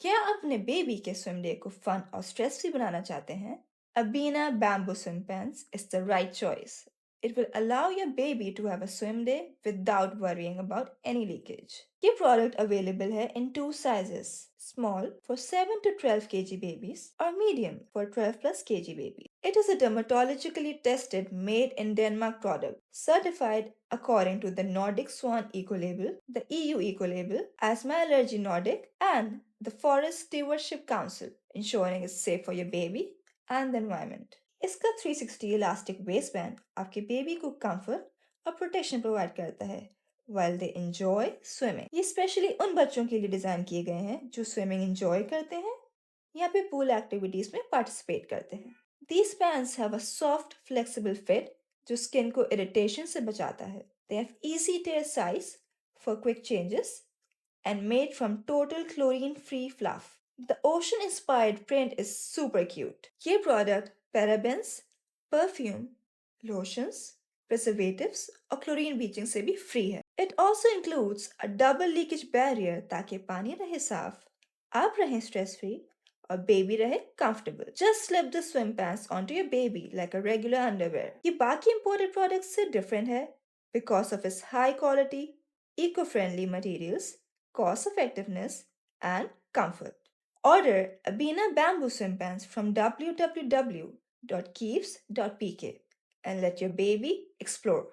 क्या आप अपने बेबी के स्विम डे को फन और स्ट्रेस फ्री बनाना चाहते हैं? Abina Bamboo Swim Pants is the right choice. It will allow your baby to have a swim day without worrying about any leakage. ये product available है in two sizes, small for 7 to 12 kg babies or medium for 12 plus kg babies. It is a dermatologically tested, made in Denmark product, certified according to the Nordic Swan Ecolabel, the EU Ecolabel, Asthma Allergy Nordic, and the Forest Stewardship Council, ensuring it's safe for your baby and the environment. इसका 360 elastic waist band आपके baby को comfort और protection provide करता है while they enjoy swimming. ये specially उन बच्चों के लिए डिजाइन किए गए हैं जो स्विमिंग एंजॉय करते हैं या फिर पूल एक्टिविटीज में पार्टिसिपेट करते हैं. These pants have a soft, flexible fit जो स्किन को इरिटेशन से बचाता है. They have easy tear size for quick changes and made from total chlorine-free fluff. The ocean-inspired print is super cute. ये product parabens, perfume, lotions, preservatives और chlorine bleaching से भी free है. It also includes a double leakage barrier ताकि पानी रहे साफ, आप रहें stress free और baby रहे comfortable. Just slip the swim pants onto your baby like a regular underwear. ये बाकी imported products से different है because of its high quality, eco-friendly materials, cost effectiveness, and comfort. Order Abina Bamboo Swim Pants from www.keeps.pk and let your baby explore.